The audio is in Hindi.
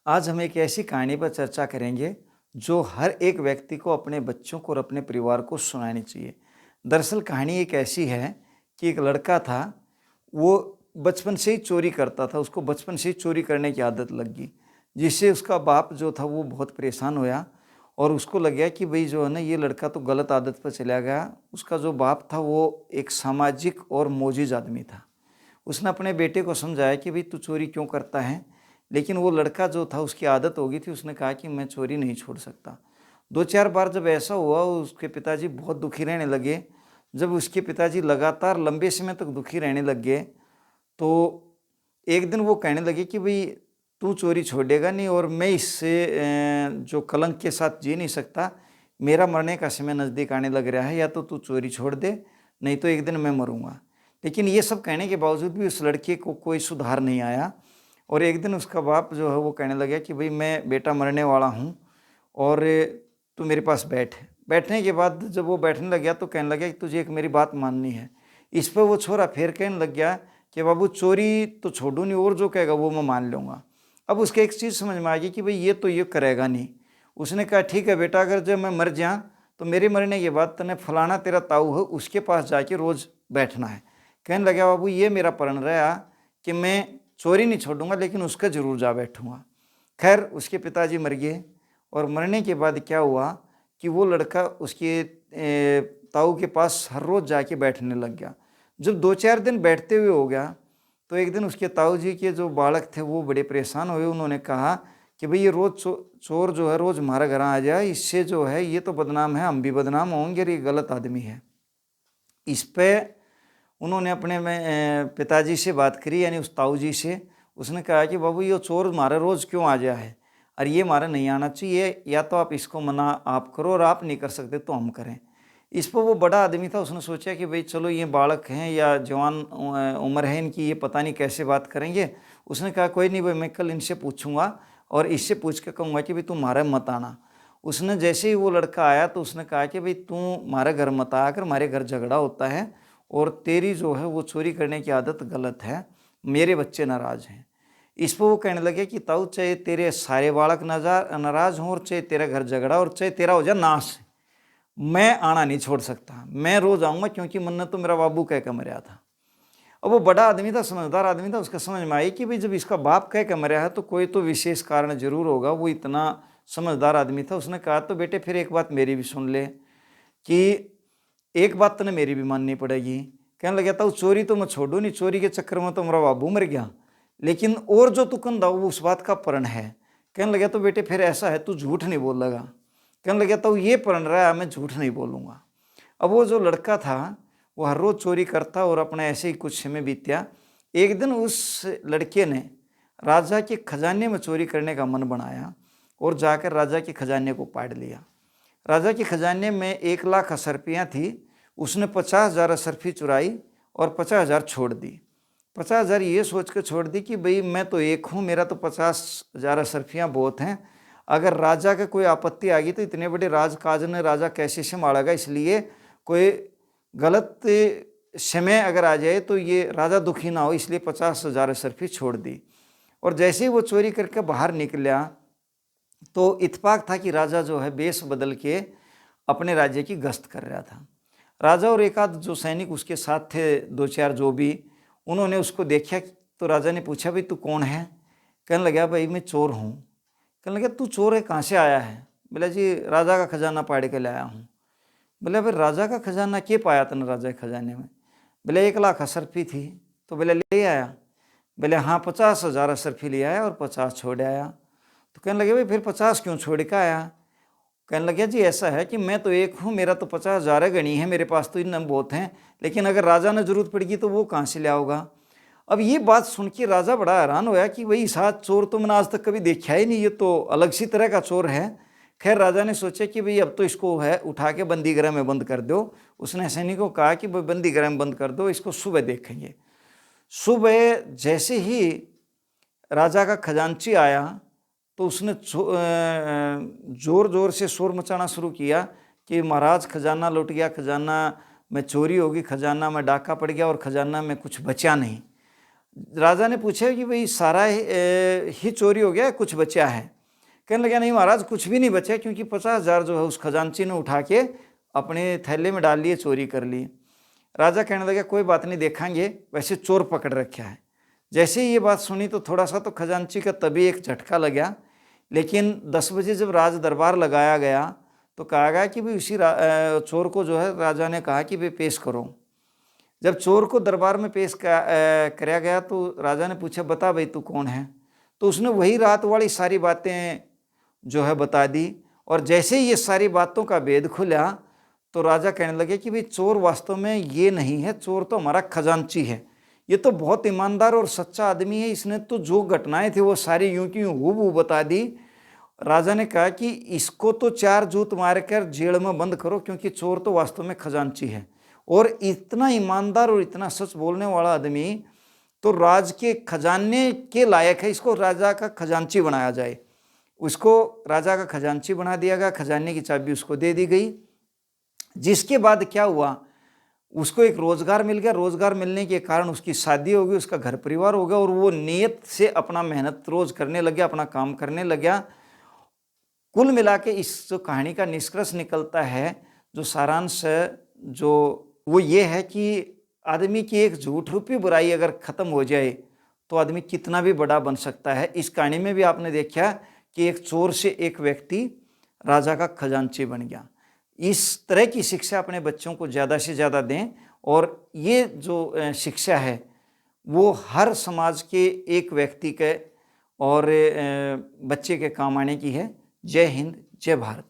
आज हम एक ऐसी कहानी पर चर्चा करेंगे जो हर एक व्यक्ति को अपने बच्चों को और अपने परिवार को सुनानी चाहिए। दरअसल कहानी एक ऐसी है कि एक लड़का था, वो बचपन से ही चोरी करता था, उसको बचपन से ही चोरी करने की आदत लग गई, जिससे उसका बाप जो था वो बहुत परेशान होया और उसको लग गया कि भई जो है ना ये लड़का तो गलत आदत पर चला गया। उसका जो बाप था वो एक सामाजिक और मोजिज़ आदमी था। उसने अपने बेटे को समझाया कि भाई तू चोरी क्यों करता है, लेकिन वो लड़का जो था उसकी आदत हो गई थी, उसने कहा कि मैं चोरी नहीं छोड़ सकता। 2-4 बार जब ऐसा हुआ उसके पिताजी बहुत दुखी रहने लगे। जब उसके पिताजी लगातार लंबे समय तक दुखी रहने लग गए, तो एक दिन वो कहने लगे कि भई तू चोरी छोड़ेगा नहीं और मैं इससे जो कलंक के साथ जी नहीं सकता, मेरा मरने का समय नज़दीक आने लग रहा है, या तो तू चोरी छोड़ दे, नहीं तो एक दिन मैं मरूँगा। लेकिन ये सब कहने के बावजूद भी उस लड़के को कोई सुधार नहीं आया और एक दिन उसका बाप जो है वो कहने लगा कि भई मैं बेटा मरने वाला हूँ और तू मेरे पास बैठ। बैठने के बाद जब वो बैठने लग गया तो कहने लगा कि तुझे एक मेरी बात माननी है। इस पे वो छोरा फिर कहने लग गया कि बाबू चोरी तो छोड़ू नहीं और जो कहेगा वो मैं मान लूँगा। अब उसको एक चीज़ समझ में आ गई कि भई ये तो ये करेगा नहीं। उसने कहा ठीक है बेटा, अगर जब मैं मर जाऊँ तो मेरे मरने के बाद तने फलाना तेरा ताऊ है उसके पास जाके रोज़ बैठना है। कहने लगा बाबू ये मेरा प्रण रहा कि मैं चोरी नहीं छोड़ूंगा लेकिन उसका जरूर जा बैठूंगा। खैर उसके पिताजी मर गए और मरने के बाद क्या हुआ कि वो लड़का उसके ताऊ के पास हर रोज़ जाके बैठने लग गया। जब 2-4 दिन बैठते हुए हो गया तो एक दिन उसके ताऊ जी के जो बालक थे वो बड़े परेशान हुए। उन्होंने कहा कि भाई ये रोज़ चोर जो है रोज़ हमारे घर आ जाए, इससे जो है ये तो बदनाम है, हम भी बदनाम होंगे और ये गलत आदमी है। इस पे उन्होंने अपने में पिताजी से बात करी, यानी उस ताऊ जी से। उसने कहा कि बाबू ये चोर हमारे रोज़ क्यों आ गया है और ये हमारा नहीं आना चाहिए, या तो आप इसको मना आप करो और आप नहीं कर सकते तो हम करें। इस पर वो बड़ा आदमी था, उसने सोचा कि भाई चलो ये बालक हैं या जवान उम्र है इनकी, ये पता नहीं कैसे बात करेंगे। उसने कहा कोई नहीं भाई, मैं कल इनसे पूछूंगा और इससे पूछ के कहूँगा कि भाई तुम हमारे मत आना। उसने जैसे ही वो लड़का आया तो उसने कहा कि भाई तू हमारे घर मत आकर, हमारे घर झगड़ा होता है और तेरी जो है वो चोरी करने की आदत गलत है, मेरे बच्चे नाराज़ हैं। इस पर वो कहने लगे कि ताऊ चाहे तेरे सारे बालक नाराज़ हों और चाहे तेरा घर झगड़ा और चाहे तेरा हो जाए नाश, मैं आना नहीं छोड़ सकता, मैं रोज़ आऊँगा क्योंकि मन्नत तो मेरा बाबू कह के मरा था। अब वो बड़ा आदमी था, समझदार आदमी था, उसका समझ में आई कि भाई जब इसका बाप कह के मरा है तो कोई तो विशेष कारण जरूर होगा। वो इतना समझदार आदमी था। उसने कहा तो बेटे फिर एक बात मेरी भी सुन ले कि एक बात तने मेरी भी माननी पड़ेगी। कहने लगा था चोरी तो मैं छोड़ू नहीं, चोरी के चक्कर में तो मेरा बाबू मर गया, लेकिन और जो तू कंधा वो उस बात का प्रण है। कहने लगा तो बेटे फिर ऐसा है तू झूठ नहीं बोल लगा। कहने लगा तो ये प्रण रहा है, मैं झूठ नहीं बोलूँगा। अब वो जो लड़का था वो हर रोज़ चोरी करता और अपना ऐसे ही कुछ समय बीत्या। एक दिन उस लड़के ने राजा के खजाने में चोरी करने का मन बनाया और जाकर राजा के खजाने को पाड़ लिया। राजा के खजाने में 1,00,000 असरफियाँ थी। उसने 50,000 असरफी चुराई और 50,000 छोड़ दी। 50,000 ये सोच कर छोड़ दी कि भाई मैं तो एक हूँ, मेरा तो 50,000 असरफियाँ बहुत हैं। अगर राजा का कोई आपत्ति आ गई तो इतने बड़े राजकाज ने राजा कैसे संभालेगा, इसलिए कोई गलत समय अगर आ जाए तो ये राजा दुखी ना हो, इसलिए 50,000 असरफी छोड़ दी। और जैसे ही वो चोरी करके बाहर निकला तो इत्तेफाक था कि राजा जो है वेश बदल के अपने राज्य की गश्त कर रहा था। राजा और एक आध जो सैनिक उसके साथ थे, 2-4 जो भी, उन्होंने उसको देखा तो राजा ने पूछा भाई तू कौन है? कहने लगा भाई मैं चोर हूँ। कहने लगा तू चोर है, कहाँ से आया है? बोला जी राजा का खजाना पाड़ के लाया हूँ। बोले फिर राजा का खजाना क्या पाया तने राजा के खजाने में? बोले 1,00,000 असरफी थी। तो बोले ले आया? बोले हाँ 50,000 असरफी ले आया और 50 छोड़ आया। तो कहने लगे भाई फिर 50 क्यों छोड़ के आया? कहने लगे जी ऐसा है कि मैं तो एक हूँ, मेरा तो 50,000 गणी है, मेरे पास तो इन बहुत हैं, लेकिन अगर राजा ने जरूरत पड़ेगी तो वो कहाँ से ले आओगा? अब ये बात सुन के राजा बड़ा हैरान होया कि भाई साथ चोर तो मैंने आज तक कभी देखा ही नहीं, ये तो अलग सी तरह का चोर है। खैर राजा ने सोचा कि भाई अब तो इसको है उठा के बंदी गृह में बंद कर दो। उसने सैनिक को कहा कि भाई बंदी गृह में बंद कर दो, इसको सुबह देखेंगे। सुबह जैसे ही राजा का खजांची आया तो उसने जोर जोर से शोर मचाना शुरू किया कि महाराज खजाना लुट गया, खजाना में चोरी होगी, खजाना में डाका पड़ गया और खजाना में कुछ बचा नहीं। राजा ने पूछा कि भाई सारा ही चोरी हो गया, कुछ बचा है? कहने लगा नहीं महाराज, कुछ भी नहीं बचा, क्योंकि 50,000 जो है उस खजांची ने उठा के अपने थैले में डाल लिए, चोरी कर लिए। राजा कहने लगा कोई बात नहीं, देखेंगे, वैसे चोर पकड़ रखा है। जैसे ही ये बात सुनी तो थोड़ा सा तो खजांची का तभी एक झटका लगा, लेकिन 10 बजे जब राज दरबार लगाया गया तो कहा गया कि भाई उसी चोर को जो है राजा ने कहा कि भाई पेश करो। जब चोर को दरबार में पेश कराया गया तो राजा ने पूछा बता भाई तू कौन है? तो उसने वही रात वाली सारी बातें जो है बता दी। और जैसे ही ये सारी बातों का भेद खुला तो राजा कहने लगे कि भाई चोर वास्तव में ये नहीं है, चोर तो हमारा खजांची है। ये तो बहुत ईमानदार और सच्चा आदमी है, इसने तो जो घटनाएं थी वो सारी यूं की यूं हूबहू बता दी। राजा ने कहा कि इसको तो 4 जूत मारकर जेल में बंद करो, क्योंकि चोर तो वास्तव में खजांची है। और इतना ईमानदार और इतना सच बोलने वाला आदमी तो राज के खजाने के लायक है, इसको राजा का खजांची बनाया जाए। उसको राजा का खजांची बना दिया गया, खजाने की चाबी उसको दे दी गई। जिसके बाद क्या हुआ, उसको एक रोजगार मिल गया। रोजगार मिलने के कारण उसकी शादी हो गई, उसका घर परिवार हो गया, और वो नियत से अपना मेहनत रोज करने लग गया, अपना काम करने लग गया। कुल मिला के इस जो कहानी का निष्कर्ष निकलता है, जो सारांश है, जो वो ये है कि आदमी की एक झूठ रूपी बुराई अगर खत्म हो जाए तो आदमी कितना भी बड़ा बन सकता है। इस कहानी में भी आपने देखा कि एक चोर से एक व्यक्ति राजा का खजांची बन गया। इस तरह की शिक्षा अपने बच्चों को ज़्यादा से ज़्यादा दें, और ये जो शिक्षा है वो हर समाज के एक व्यक्ति के और बच्चे के काम आने की है। जय हिंद, जय भारत।